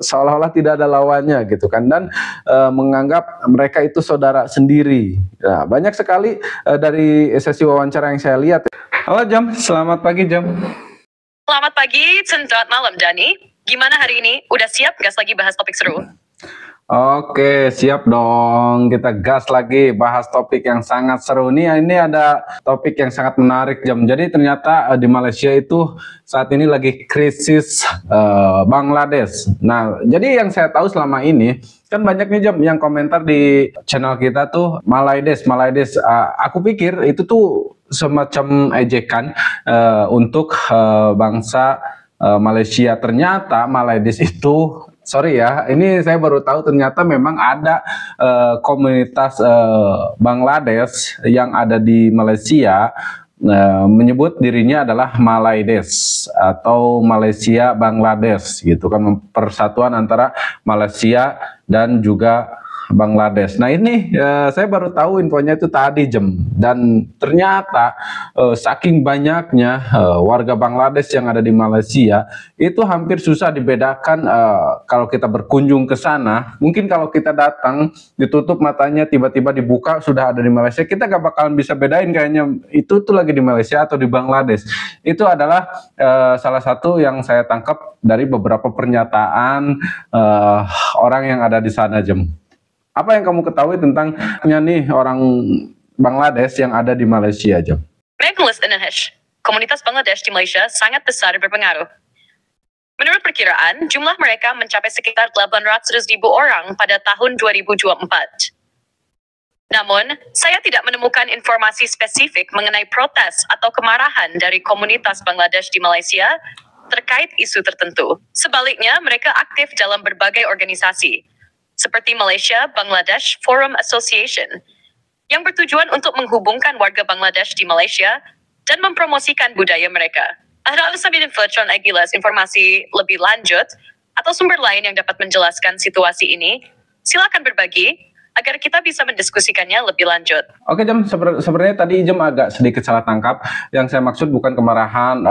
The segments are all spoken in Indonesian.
seolah-olah tidak ada lawannya gitu kan, dan menganggap mereka itu saudara sendiri. Nah, banyak sekali dari sesi wawancara yang saya lihat. Halo Jam, selamat pagi Jam. Selamat pagi, selamat malam Dani. Gimana hari ini? Udah siap gas lagi bahas topik seru? Oke, siap dong. Kita gas lagi bahas topik yang sangat seru nih. Ini ada topik yang sangat menarik, Jam. Jadi ternyata di Malaysia itu saat ini lagi krisis Bangladesh. Nah, jadi yang saya tahu selama ini kan banyak nih Jam yang komentar di channel kita tuh Malaides. Aku pikir itu tuh semacam ejekan untuk bangsa Malaysia. Ternyata Malaides itu, sorry ya, ini saya baru tahu ternyata memang ada komunitas Bangladesh yang ada di Malaysia menyebut dirinya adalah Malaides atau Malaysia Bangladesh gitu kan, persatuan antara Malaysia dan juga Bangladesh. Nah ini saya baru tahu infonya itu tadi Jam, dan ternyata saking banyaknya warga Bangladesh yang ada di Malaysia itu hampir susah dibedakan kalau kita berkunjung ke sana. Mungkin kalau kita datang ditutup matanya tiba-tiba dibuka sudah ada di Malaysia, kita gak bakalan bisa bedain kayaknya itu tuh lagi di Malaysia atau di Bangladesh. Itu adalah salah satu yang saya tangkap dari beberapa pernyataan orang yang ada di sana Jam. Apa yang kamu ketahui tentang nih orang Bangladesh yang ada di Malaysia, Jam? Komunitas Bangladesh di Malaysia sangat besar berpengaruh. Menurut perkiraan, jumlah mereka mencapai sekitar 800.000 orang pada tahun 2024. Namun, saya tidak menemukan informasi spesifik mengenai protes atau kemarahan dari komunitas Bangladesh di Malaysia terkait isu tertentu. Sebaliknya, mereka aktif dalam berbagai organisasi, seperti Malaysia Bangladesh Forum Association, yang bertujuan untuk menghubungkan warga Bangladesh di Malaysia dan mempromosikan budaya mereka. Ada informasi lebih lanjut atau sumber lain yang dapat menjelaskan situasi ini, silakan berbagi agar kita bisa mendiskusikannya lebih lanjut. Oke Jam, sebenarnya tadi Jam agak sedikit salah tangkap. Yang saya maksud bukan kemarahan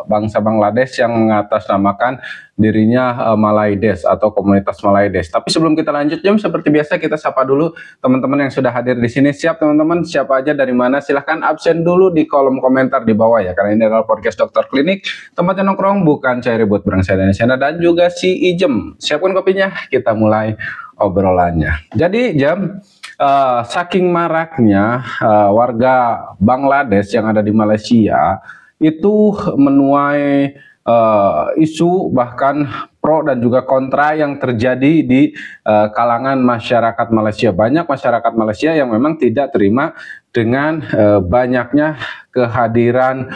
bangsa Bangladesh yang mengatasnamakan dirinya Malaides atau komunitas Malaides. Tapi sebelum kita lanjut Jam, seperti biasa kita sapa dulu teman-teman yang sudah hadir di sini. Siap teman-teman, siapa aja dari mana? Silahkan absen dulu di kolom komentar di bawah ya, karena ini adalah podcast Dokter Klinik, tempatnya nongkrong bukan cari ribut, bareng saya dan juga si Ijem. Siapkan kopinya, kita mulai obrolannya. Jadi Jam, saking maraknya warga Bangladesh yang ada di Malaysia itu menuai isu bahkan pro dan juga kontra yang terjadi di kalangan masyarakat Malaysia. Banyak masyarakat Malaysia yang memang tidak terima dengan banyaknya kehadiran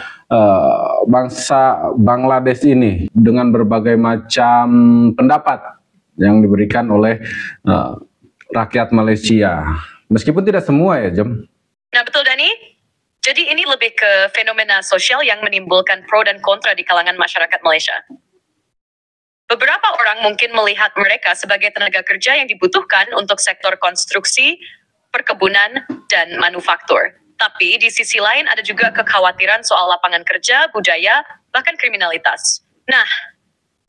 bangsa Bangladesh ini dengan berbagai macam pendapat yang diberikan oleh rakyat Malaysia. Meskipun tidak semua ya, Jam. Nah, betul Dani. Jadi ini lebih ke fenomena sosial yang menimbulkan pro dan kontra di kalangan masyarakat Malaysia. Beberapa orang mungkin melihat mereka sebagai tenaga kerja yang dibutuhkan untuk sektor konstruksi, perkebunan, dan manufaktur. Tapi di sisi lain ada juga kekhawatiran soal lapangan kerja, budaya, bahkan kriminalitas. Nah,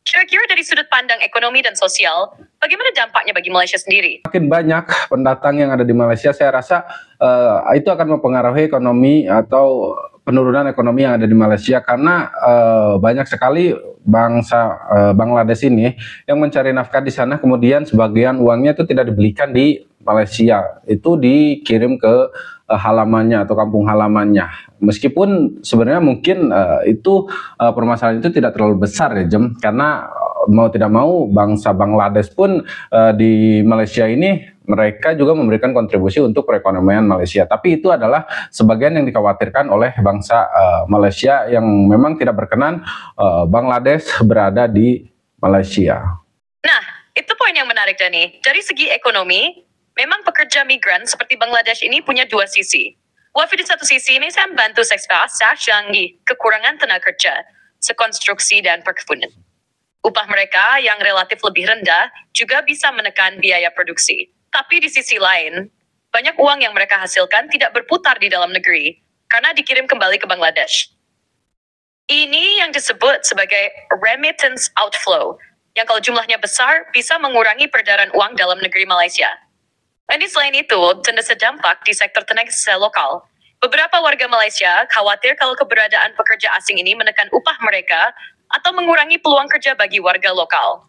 kira-kira dari sudut pandang ekonomi dan sosial, bagaimana dampaknya bagi Malaysia sendiri? Makin banyak pendatang yang ada di Malaysia, saya rasa itu akan mempengaruhi ekonomi atau penurunan ekonomi yang ada di Malaysia, karena banyak sekali bangsa Bangladesh ini yang mencari nafkah di sana, kemudian sebagian uangnya itu tidak dibelikan di Malaysia, itu dikirim ke halamannya atau kampung halamannya. Meskipun sebenarnya mungkin itu permasalahan itu tidak terlalu besar ya Jem, karena mau tidak mau bangsa Bangladesh pun di Malaysia ini mereka juga memberikan kontribusi untuk perekonomian Malaysia. Tapi itu adalah sebagian yang dikhawatirkan oleh bangsa Malaysia yang memang tidak berkenan Bangladesh berada di Malaysia. Nah, itu poin yang menarik Dani. Dari segi ekonomi, memang pekerja migran seperti Bangladesh ini punya dua sisi. Walaupun di satu sisi ini saya membantu kekurangan tenaga kerja, sekonstruksi dan perkebunan. Upah mereka yang relatif lebih rendah juga bisa menekan biaya produksi. Tapi di sisi lain, banyak uang yang mereka hasilkan tidak berputar di dalam negeri karena dikirim kembali ke Bangladesh. Ini yang disebut sebagai remittance outflow yang kalau jumlahnya besar bisa mengurangi peredaran uang dalam negeri Malaysia. Ini selain itu, tanda sedampak di sektor tenaga kerja lokal. Beberapa warga Malaysia khawatir kalau keberadaan pekerja asing ini menekan upah mereka atau mengurangi peluang kerja bagi warga lokal.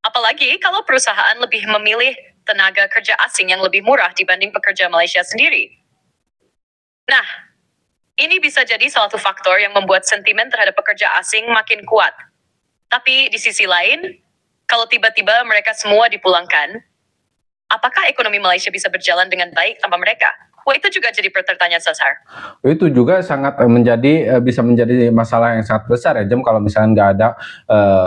Apalagi kalau perusahaan lebih memilih tenaga kerja asing yang lebih murah dibanding pekerja Malaysia sendiri. Nah, ini bisa jadi salah satu faktor yang membuat sentimen terhadap pekerja asing makin kuat. Tapi di sisi lain, kalau tiba-tiba mereka semua dipulangkan, apakah ekonomi Malaysia bisa berjalan dengan baik tanpa mereka? Wah, itu juga jadi pertanyaan dasar. Itu juga sangat bisa menjadi masalah yang sangat besar ya, Jem, kalau misalnya nggak ada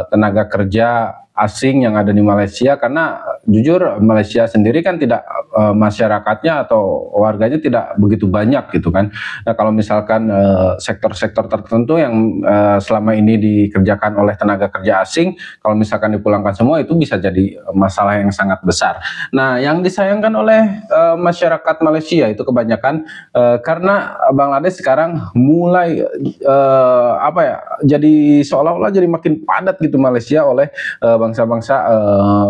tenaga kerja asing yang ada di Malaysia, karena jujur Malaysia sendiri kan tidak masyarakatnya atau warganya tidak begitu banyak gitu kan. Nah, kalau misalkan sektor-sektor tertentu yang selama ini dikerjakan oleh tenaga kerja asing, kalau misalkan dipulangkan semua, itu bisa jadi masalah yang sangat besar. Nah, yang disayangkan oleh masyarakat Malaysia itu kebanyakan karena Bangladesh sekarang mulai jadi seolah-olah jadi makin padat gitu Malaysia oleh bangsa-bangsa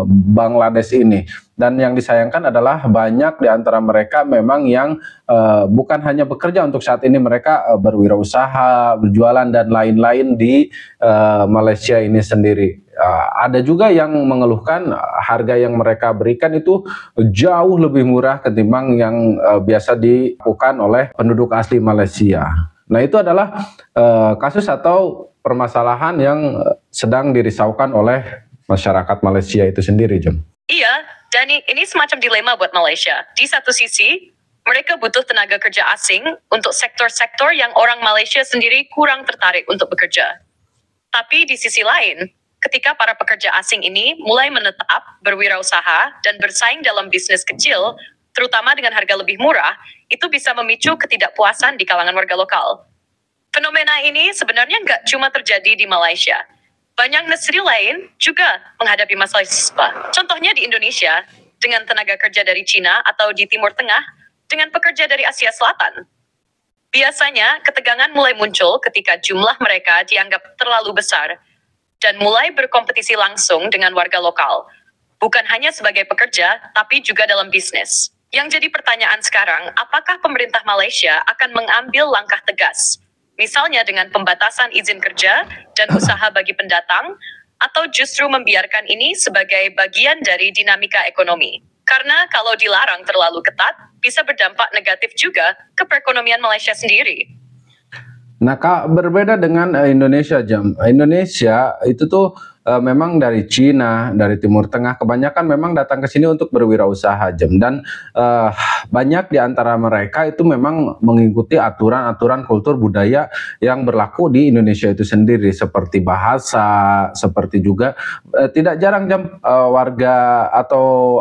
Bangladesh ini. Dan yang disayangkan adalah banyak di antara mereka memang yang bukan hanya bekerja untuk saat ini, mereka berwirausaha, berjualan dan lain-lain di Malaysia ini sendiri. Ada juga yang mengeluhkan harga yang mereka berikan itu jauh lebih murah ketimbang yang biasa dilakukan oleh penduduk asli Malaysia. Nah, itu adalah kasus atau permasalahan yang sedang dirisaukan oleh masyarakat Malaysia itu sendiri, Jem. Iya, dan ini semacam dilema buat Malaysia. Di satu sisi, mereka butuh tenaga kerja asing untuk sektor-sektor yang orang Malaysia sendiri kurang tertarik untuk bekerja. Tapi di sisi lain, ketika para pekerja asing ini mulai menetap, berwirausaha, dan bersaing dalam bisnis kecil, terutama dengan harga lebih murah, itu bisa memicu ketidakpuasan di kalangan warga lokal. Fenomena ini sebenarnya nggak cuma terjadi di Malaysia. Banyak negeri lain juga menghadapi masalah serupa. Contohnya di Indonesia, dengan tenaga kerja dari Cina atau di Timur Tengah, dengan pekerja dari Asia Selatan. Biasanya, ketegangan mulai muncul ketika jumlah mereka dianggap terlalu besar dan mulai berkompetisi langsung dengan warga lokal. Bukan hanya sebagai pekerja, tapi juga dalam bisnis. Yang jadi pertanyaan sekarang, apakah pemerintah Malaysia akan mengambil langkah tegas? Misalnya dengan pembatasan izin kerja dan usaha bagi pendatang, atau justru membiarkan ini sebagai bagian dari dinamika ekonomi. Karena kalau dilarang terlalu ketat, bisa berdampak negatif juga ke perekonomian Malaysia sendiri. Nah, Kak, berbeda dengan Indonesia, Jam. Indonesia itu tuh memang dari Cina, dari Timur Tengah, kebanyakan memang datang ke sini untuk berwirausaha, Jam. Dan banyak di antara mereka itu memang mengikuti aturan-aturan kultur budaya yang berlaku di Indonesia itu sendiri, seperti bahasa, seperti juga tidak jarang, Jam, warga atau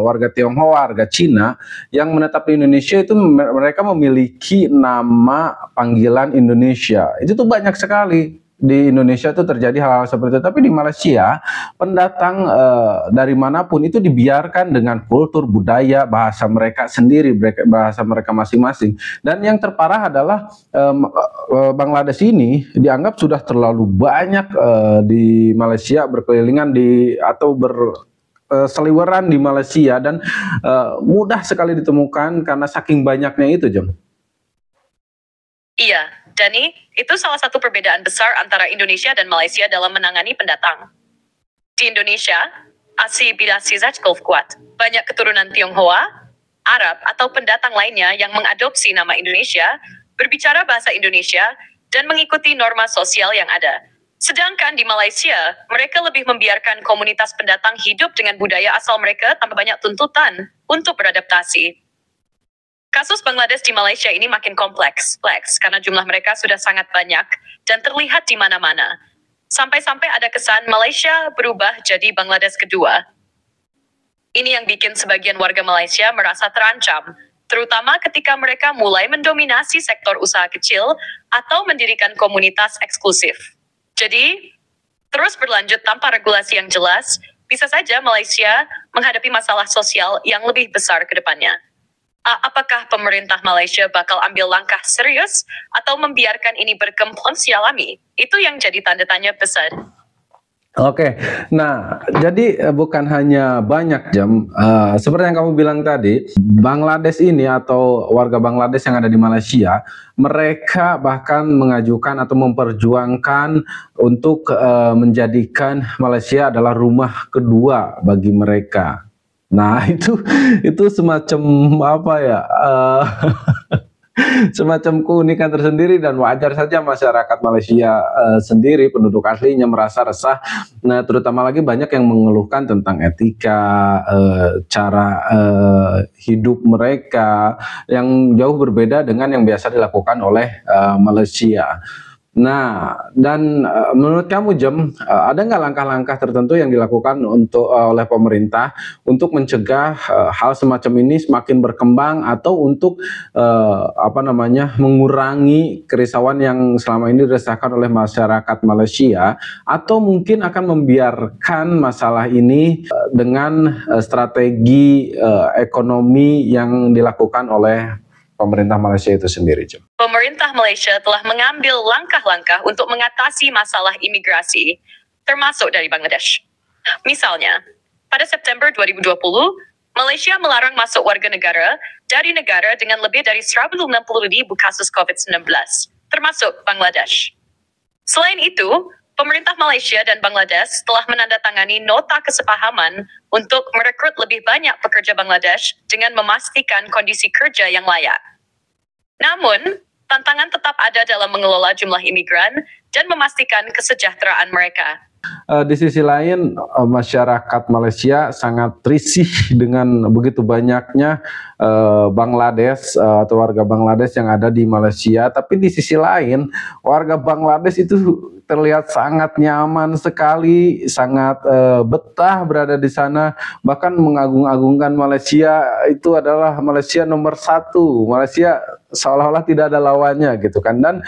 warga Tionghoa, warga Cina yang menetap di Indonesia itu mereka memiliki nama panggilan Indonesia. Itu tuh banyak sekali. Di Indonesia itu terjadi hal-hal seperti itu, tapi di Malaysia pendatang dari manapun itu dibiarkan dengan kultur budaya bahasa mereka sendiri, bahasa mereka masing-masing. Dan yang terparah adalah Bangladesh ini dianggap sudah terlalu banyak di Malaysia, berkelilingan atau berseliweran di Malaysia, dan mudah sekali ditemukan karena saking banyaknya itu, Jom. Iya, Dani, itu salah satu perbedaan besar antara Indonesia dan Malaysia dalam menangani pendatang. Di Indonesia, asimilasi cukup kuat. Banyak keturunan Tionghoa, Arab, atau pendatang lainnya yang mengadopsi nama Indonesia, berbicara bahasa Indonesia, dan mengikuti norma sosial yang ada. Sedangkan di Malaysia, mereka lebih membiarkan komunitas pendatang hidup dengan budaya asal mereka tanpa banyak tuntutan untuk beradaptasi. Kasus Bangladesh di Malaysia ini makin kompleks karena jumlah mereka sudah sangat banyak dan terlihat di mana-mana. Sampai-sampai ada kesan Malaysia berubah jadi Bangladesh kedua. Ini yang bikin sebagian warga Malaysia merasa terancam, terutama ketika mereka mulai mendominasi sektor usaha kecil atau mendirikan komunitas eksklusif. Jadi, terus berlanjut tanpa regulasi yang jelas, bisa saja Malaysia menghadapi masalah sosial yang lebih besar ke depannya. Apakah pemerintah Malaysia bakal ambil langkah serius atau membiarkan ini berkembang alami? Itu yang jadi tanda tanya besar. Oke, nah jadi bukan hanya banyak jam, seperti yang kamu bilang tadi, Bangladesh ini atau warga Bangladesh yang ada di Malaysia, mereka bahkan mengajukan atau memperjuangkan untuk menjadikan Malaysia adalah rumah kedua bagi mereka. Nah itu semacam apa ya? Semacam keunikan tersendiri dan wajar saja masyarakat Malaysia sendiri penduduk aslinya merasa resah. Nah, terutama lagi banyak yang mengeluhkan tentang etika, cara hidup mereka yang jauh berbeda dengan yang biasa dilakukan oleh Malaysia. Nah, dan menurut kamu Jem, ada nggak langkah-langkah tertentu yang dilakukan oleh pemerintah untuk mencegah hal semacam ini semakin berkembang atau untuk apa namanya mengurangi kerisauan yang selama ini dirasakan oleh masyarakat Malaysia, atau mungkin akan membiarkan masalah ini dengan strategi ekonomi yang dilakukan oleh pemerintah Malaysia itu sendiri, Jem? Pemerintah Malaysia telah mengambil langkah-langkah untuk mengatasi masalah imigrasi, termasuk dari Bangladesh. Misalnya, pada September 2020, Malaysia melarang masuk warga negara dari negara dengan lebih dari 160.000 kasus COVID-19, termasuk Bangladesh. Selain itu, pemerintah Malaysia dan Bangladesh telah menandatangani nota kesepahaman untuk merekrut lebih banyak pekerja Bangladesh dengan memastikan kondisi kerja yang layak. Namun, tantangan tetap ada dalam mengelola jumlah imigran dan memastikan kesejahteraan mereka. Di sisi lain, masyarakat Malaysia sangat risih dengan begitu banyaknya Bangladesh atau warga Bangladesh yang ada di Malaysia. Tapi di sisi lain, warga Bangladesh itu terlihat sangat nyaman sekali, sangat betah berada di sana, bahkan mengagung-agungkan Malaysia itu adalah Malaysia nomor satu. Malaysia seolah-olah tidak ada lawannya gitu kan, dan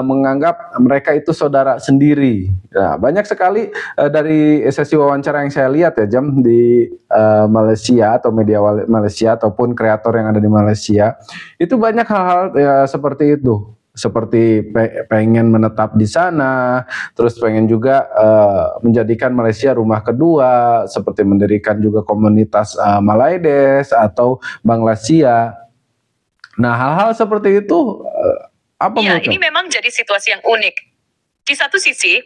menganggap mereka itu saudara sendiri. Nah, banyak sekali dari sesi wawancara yang saya lihat ya Jam di Malaysia atau media Malaysia ataupun kreator yang ada di Malaysia, itu banyak hal-hal ya, seperti itu. Seperti pengen menetap di sana, terus pengen juga menjadikan Malaysia rumah kedua, seperti mendirikan juga komunitas Malaides atau Bangladesia. Nah, hal-hal seperti itu apa Ya, menurut ini memang jadi situasi yang unik. Di satu sisi,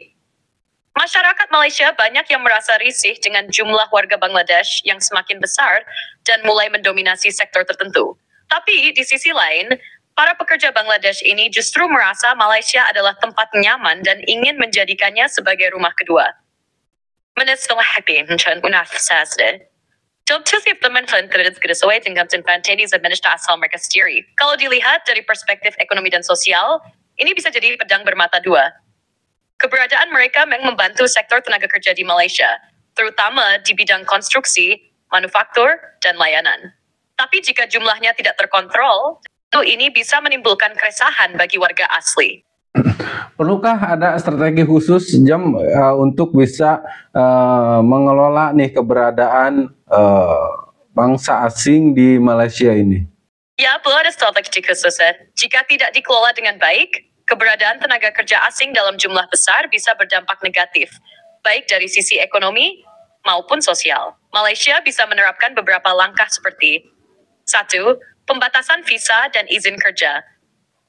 masyarakat Malaysia banyak yang merasa risih dengan jumlah warga Bangladesh yang semakin besar dan mulai mendominasi sektor tertentu. Tapi di sisi lain, para pekerja Bangladesh ini justru merasa Malaysia adalah tempat nyaman dan ingin menjadikannya sebagai rumah kedua. Kalau dilihat dari perspektif ekonomi dan sosial, ini bisa jadi pedang bermata dua. Keberadaan mereka memang membantu sektor tenaga kerja di Malaysia, terutama di bidang konstruksi, manufaktur, dan layanan. Tapi jika jumlahnya tidak terkontrol, ini bisa menimbulkan keresahan bagi warga asli. Perlukah ada strategi khusus Jam untuk bisa mengelola nih keberadaan bangsa asing di Malaysia ini? Ya, perlu ada strategi khusus. Jika tidak dikelola dengan baik, keberadaan tenaga kerja asing dalam jumlah besar bisa berdampak negatif, baik dari sisi ekonomi maupun sosial. Malaysia bisa menerapkan beberapa langkah seperti 1. Pembatasan visa dan izin kerja.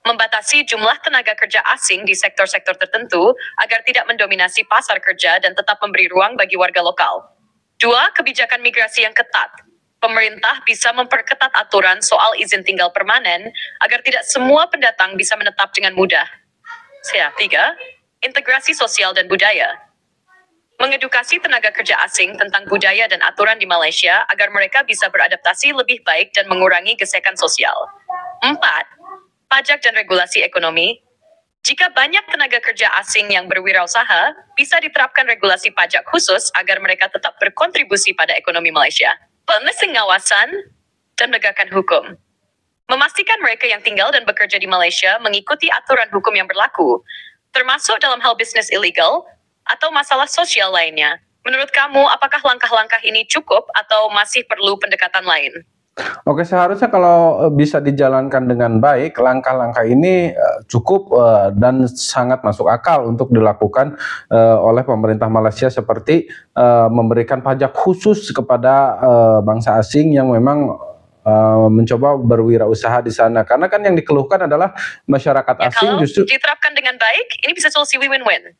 Membatasi jumlah tenaga kerja asing di sektor-sektor tertentu agar tidak mendominasi pasar kerja dan tetap memberi ruang bagi warga lokal. 2. Kebijakan migrasi yang ketat. Pemerintah bisa memperketat aturan soal izin tinggal permanen agar tidak semua pendatang bisa menetap dengan mudah. 3. Integrasi sosial dan budaya. Mengedukasi tenaga kerja asing tentang budaya dan aturan di Malaysia agar mereka bisa beradaptasi lebih baik dan mengurangi gesekan sosial. 4. Pajak dan regulasi ekonomi. Jika banyak tenaga kerja asing yang berwirausaha, bisa diterapkan regulasi pajak khusus agar mereka tetap berkontribusi pada ekonomi Malaysia. Pengawasan dan menegakkan hukum. Memastikan mereka yang tinggal dan bekerja di Malaysia mengikuti aturan hukum yang berlaku, termasuk dalam hal bisnis ilegal atau masalah sosial lainnya. Menurut kamu, apakah langkah-langkah ini cukup atau masih perlu pendekatan lain? Oke, seharusnya kalau bisa dijalankan dengan baik, langkah-langkah ini cukup dan sangat masuk akal untuk dilakukan oleh pemerintah Malaysia seperti memberikan pajak khusus kepada bangsa asing yang memang mencoba berwirausaha di sana. Karena kan yang dikeluhkan adalah masyarakat Ya, asing kalau justru. diterapkan dengan baik, ini bisa solusi win-win.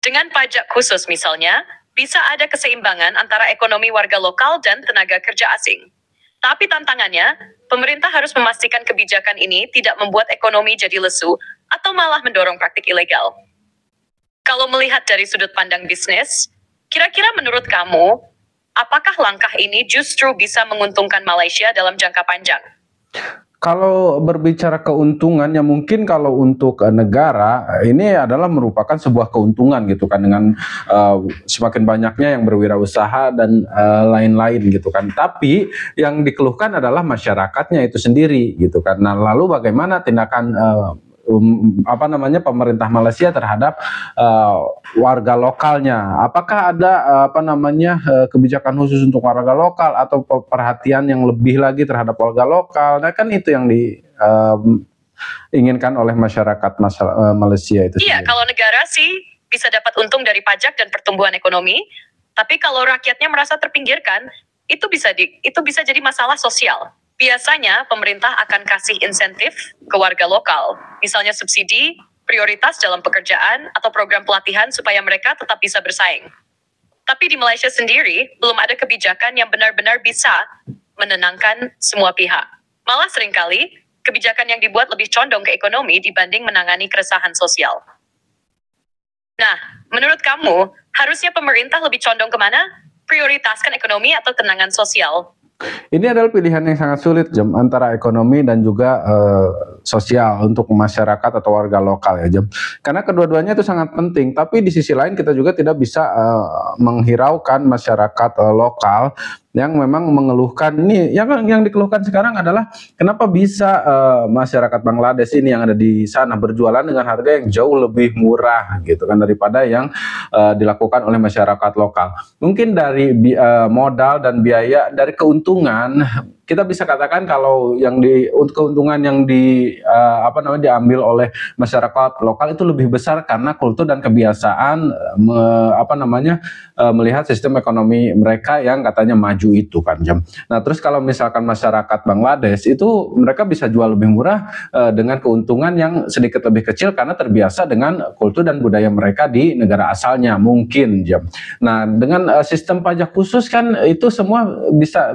Dengan pajak khusus misalnya, bisa ada keseimbangan antara ekonomi warga lokal dan tenaga kerja asing. Tapi tantangannya, pemerintah harus memastikan kebijakan ini tidak membuat ekonomi jadi lesu atau malah mendorong praktik ilegal. Kalau melihat dari sudut pandang bisnis, kira-kira menurut kamu, apakah langkah ini justru bisa menguntungkan Malaysia dalam jangka panjang? Kalau berbicara keuntungan, ya mungkin kalau untuk negara ini adalah merupakan sebuah keuntungan gitu kan, dengan semakin banyaknya yang berwirausaha dan lain-lain gitu kan. Tapi yang dikeluhkan adalah masyarakatnya itu sendiri gitu kan. Nah, lalu bagaimana tindakan pemerintah Malaysia terhadap warga lokalnya? Apakah ada kebijakan khusus untuk warga lokal atau perhatian yang lebih lagi terhadap warga lokal? Nah, kan itu yang diinginkan oleh masyarakat Malaysia itu Iya, sendiri. kalau negara sih bisa dapat untung dari pajak dan pertumbuhan ekonomi, tapi kalau rakyatnya merasa terpinggirkan, itu bisa jadi masalah sosial. Biasanya pemerintah akan kasih insentif ke warga lokal, misalnya subsidi, prioritas dalam pekerjaan, atau program pelatihan supaya mereka tetap bisa bersaing. Tapi di Malaysia sendiri, belum ada kebijakan yang benar-benar bisa menenangkan semua pihak. Malah seringkali, kebijakan yang dibuat lebih condong ke ekonomi dibanding menangani keresahan sosial. Nah, menurut kamu, harusnya pemerintah lebih condong kemana? Prioritaskan ekonomi atau tenangan sosial? Ini adalah pilihan yang sangat sulit, Jam, antara ekonomi dan juga sosial untuk masyarakat atau warga lokal ya, Jam. Karena kedua-duanya itu sangat penting, tapi di sisi lain kita juga tidak bisa menghiraukan masyarakat lokal yang memang mengeluhkan. Ini yang dikeluhkan sekarang adalah kenapa bisa masyarakat Bangladesh ini yang ada di sana berjualan dengan harga yang jauh lebih murah gitu kan daripada yang dilakukan oleh masyarakat lokal. Mungkin dari modal dan biaya, dari keuntungan kita bisa katakan kalau keuntungan yang diambil oleh masyarakat lokal itu lebih besar karena kultur dan kebiasaan melihat sistem ekonomi mereka yang katanya maju itu kan, Jam. Nah, terus kalau misalkan masyarakat Bangladesh itu mereka bisa jual lebih murah dengan keuntungan yang sedikit lebih kecil karena terbiasa dengan kultur dan budaya mereka di negara asalnya mungkin, Jam. Nah, dengan sistem pajak khusus kan itu semua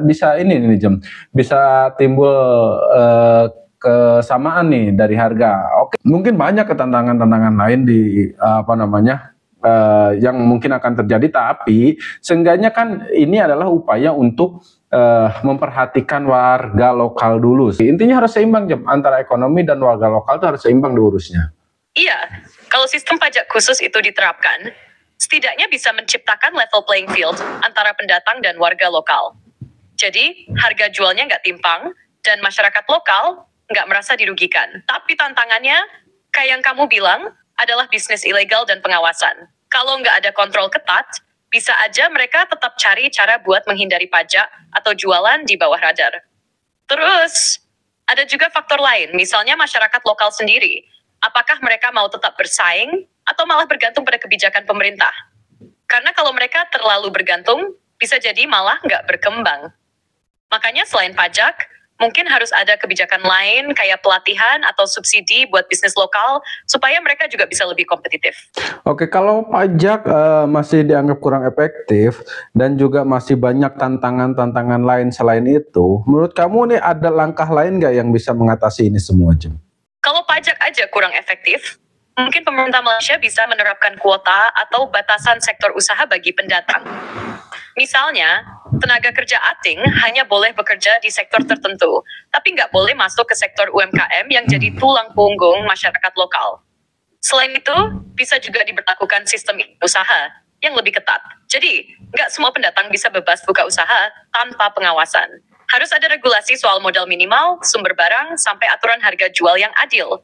bisa ini nih, Jam. Bisa timbul kesamaan nih dari harga. Oke, mungkin banyak tantangan-tantangan lain yang mungkin akan terjadi, tapi seenggaknya kan ini adalah upaya untuk memperhatikan warga lokal dulu. Intinya harus seimbang, Jam, antara ekonomi dan warga lokal itu harus seimbang diurusnya. Iya, kalau sistem pajak khusus itu diterapkan, setidaknya bisa menciptakan level playing field antara pendatang dan warga lokal. Jadi, harga jualnya nggak timpang, dan masyarakat lokal nggak merasa dirugikan. Tapi tantangannya, kayak yang kamu bilang, adalah bisnis ilegal dan pengawasan. Kalau nggak ada kontrol ketat, bisa aja mereka tetap cari cara buat menghindari pajak atau jualan di bawah radar. Terus, ada juga faktor lain, misalnya masyarakat lokal sendiri. Apakah mereka mau tetap bersaing, atau malah bergantung pada kebijakan pemerintah? Karena kalau mereka terlalu bergantung, bisa jadi malah nggak berkembang. Makanya selain pajak, mungkin harus ada kebijakan lain kayak pelatihan atau subsidi buat bisnis lokal supaya mereka juga bisa lebih kompetitif. Oke, kalau pajak masih dianggap kurang efektif dan juga masih banyak tantangan-tantangan lain selain itu, menurut kamu nih ada langkah lain nggak yang bisa mengatasi ini semua, Jim? Kalau pajak aja kurang efektif, mungkin pemerintah Malaysia bisa menerapkan kuota atau batasan sektor usaha bagi pendatang. Misalnya, tenaga kerja asing hanya boleh bekerja di sektor tertentu, tapi nggak boleh masuk ke sektor UMKM yang jadi tulang punggung masyarakat lokal. Selain itu, bisa juga diberlakukan sistem usaha yang lebih ketat. Jadi, nggak semua pendatang bisa bebas buka usaha tanpa pengawasan. Harus ada regulasi soal modal minimal, sumber barang, sampai aturan harga jual yang adil.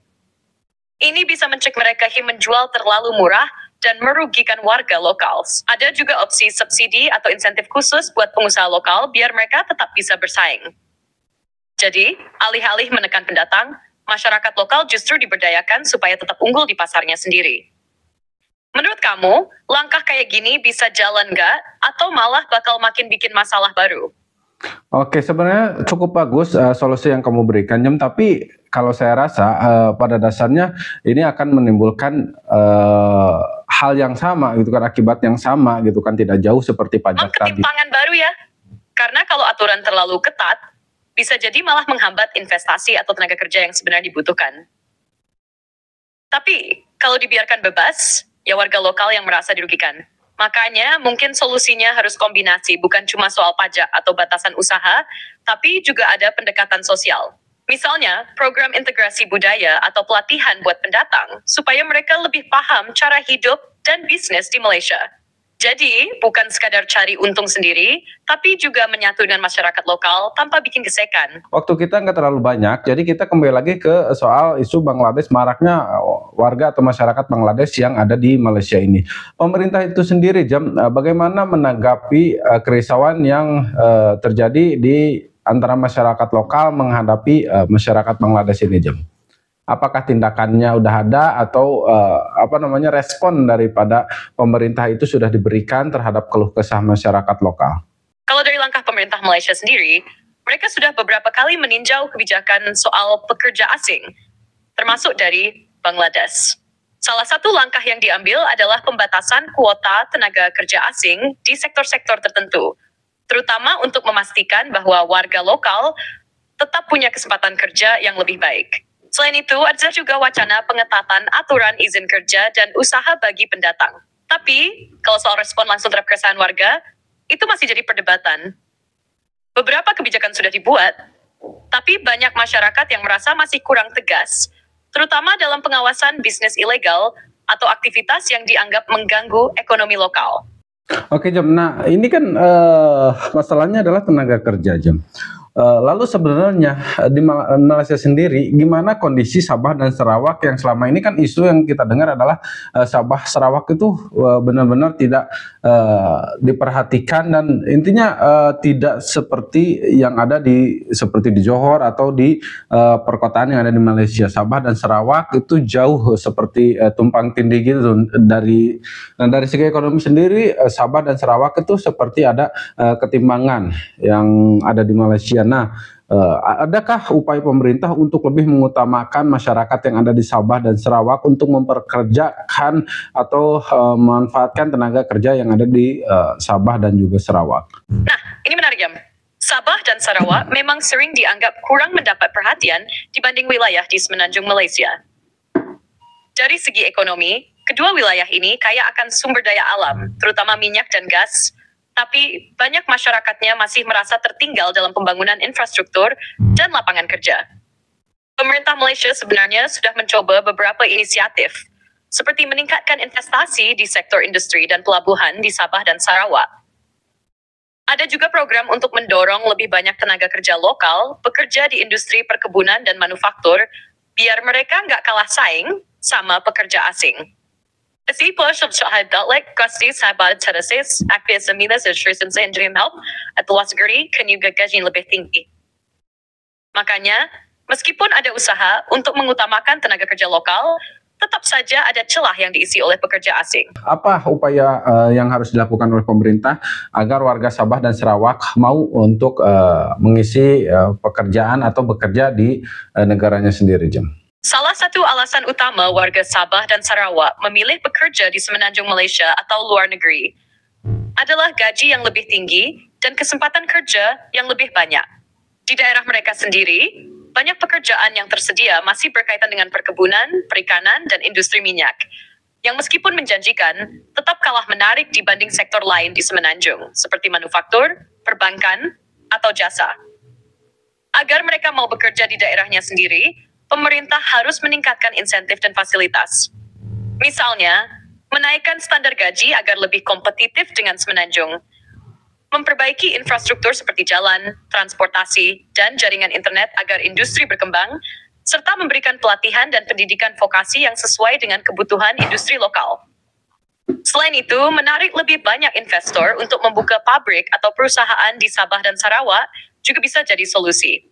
Ini bisa mencegah mereka menjual terlalu murah dan merugikan warga lokal. Ada juga opsi subsidi atau insentif khusus buat pengusaha lokal biar mereka tetap bisa bersaing. Jadi, alih-alih menekan pendatang, masyarakat lokal justru diberdayakan supaya tetap unggul di pasarnya sendiri. Menurut kamu, langkah kayak gini bisa jalan nggak? Atau malah bakal makin bikin masalah baru? Oke, sebenarnya cukup bagus solusi yang kamu berikan, Jem. Tapi kalau saya rasa pada dasarnya ini akan menimbulkan hal yang sama gitu kan, akibat yang sama gitu kan, tidak jauh seperti pajak tadi. Ketimpangan baru ya? Karena kalau aturan terlalu ketat, bisa jadi malah menghambat investasi atau tenaga kerja yang sebenarnya dibutuhkan. Tapi kalau dibiarkan bebas, ya warga lokal yang merasa dirugikan. Makanya mungkin solusinya harus kombinasi, bukan cuma soal pajak atau batasan usaha, tapi juga ada pendekatan sosial. Misalnya, program integrasi budaya atau pelatihan buat pendatang, supaya mereka lebih paham cara hidup dan bisnis di Malaysia. Jadi, bukan sekadar cari untung sendiri, tapi juga menyatu dengan masyarakat lokal tanpa bikin gesekan. Waktu kita nggak terlalu banyak, jadi kita kembali lagi ke soal isu Bangladesh, maraknya warga atau masyarakat Bangladesh yang ada di Malaysia ini. Pemerintah itu sendiri, Jam, bagaimana menanggapi kerisauan yang terjadi di antara masyarakat lokal menghadapi masyarakat Bangladesh ini, Jam? Apakah tindakannya udah ada atau respon daripada pemerintah itu sudah diberikan terhadap keluh kesah masyarakat lokal? Kalau dari langkah pemerintah Malaysia sendiri, mereka sudah beberapa kali meninjau kebijakan soal pekerja asing, termasuk dari Bangladesh. Salah satu langkah yang diambil adalah pembatasan kuota tenaga kerja asing di sektor-sektor tertentu, terutama untuk memastikan bahwa warga lokal tetap punya kesempatan kerja yang lebih baik. Selain itu, ada juga wacana pengetatan aturan izin kerja dan usaha bagi pendatang. Tapi, kalau soal respon langsung terhadap keresahan warga, itu masih jadi perdebatan. Beberapa kebijakan sudah dibuat, tapi banyak masyarakat yang merasa masih kurang tegas, terutama dalam pengawasan bisnis ilegal atau aktivitas yang dianggap mengganggu ekonomi lokal. Oke, Jam. Nah, ini kan masalahnya adalah tenaga kerja, Jam. Lalu sebenarnya di Malaysia sendiri, gimana kondisi Sabah dan Sarawak yang selama ini kan isu yang kita dengar adalah Sabah Sarawak itu benar-benar tidak diperhatikan dan intinya tidak seperti yang ada seperti di Johor atau di perkotaan yang ada di Malaysia. Sabah dan Sarawak itu jauh seperti tumpang tindih gitu dari segi ekonomi sendiri. Sabah dan Sarawak itu seperti ada ketimbangan yang ada di Malaysia. Nah, adakah upaya pemerintah untuk lebih mengutamakan masyarakat yang ada di Sabah dan Sarawak untuk memperkerjakan atau memanfaatkan tenaga kerja yang ada di Sabah dan juga Sarawak? Nah, ini menarik ya. Sabah dan Sarawak memang sering dianggap kurang mendapat perhatian dibanding wilayah di semenanjung Malaysia. Dari segi ekonomi, kedua wilayah ini kaya akan sumber daya alam, terutama minyak dan gas, tapi banyak masyarakatnya masih merasa tertinggal dalam pembangunan infrastruktur dan lapangan kerja. Pemerintah Malaysia sebenarnya sudah mencoba beberapa inisiatif, seperti meningkatkan investasi di sektor industri dan pelabuhan di Sabah dan Sarawak. Ada juga program untuk mendorong lebih banyak tenaga kerja lokal bekerja di industri perkebunan dan manufaktur, biar mereka nggak kalah saing sama pekerja asing. Si Pelasyab Syahadatlek Gusti Sahabat Terasis Aktif Seminas Instruction sa Engineering Help at luas negeri kan juga gaji lebih tinggi. Makanya, meskipun ada usaha untuk mengutamakan tenaga kerja lokal, tetap saja ada celah yang diisi oleh pekerja asing. Apa upaya yang harus dilakukan oleh pemerintah agar warga Sabah dan Sarawak mau untuk mengisi pekerjaan atau bekerja di negaranya sendiri, Jam? Salah satu alasan utama warga Sabah dan Sarawak memilih bekerja di semenanjung Malaysia atau luar negeri adalah gaji yang lebih tinggi dan kesempatan kerja yang lebih banyak. Di daerah mereka sendiri, banyak pekerjaan yang tersedia masih berkaitan dengan perkebunan, perikanan, dan industri minyak, yang meskipun menjanjikan, tetap kalah menarik dibanding sektor lain di semenanjung, seperti manufaktur, perbankan, atau jasa. Agar mereka mau bekerja di daerahnya sendiri, pemerintah harus meningkatkan insentif dan fasilitas. Misalnya, menaikkan standar gaji agar lebih kompetitif dengan semenanjung, memperbaiki infrastruktur seperti jalan, transportasi, dan jaringan internet agar industri berkembang, serta memberikan pelatihan dan pendidikan vokasi yang sesuai dengan kebutuhan industri lokal. Selain itu, menarik lebih banyak investor untuk membuka pabrik atau perusahaan di Sabah dan Sarawak juga bisa jadi solusi.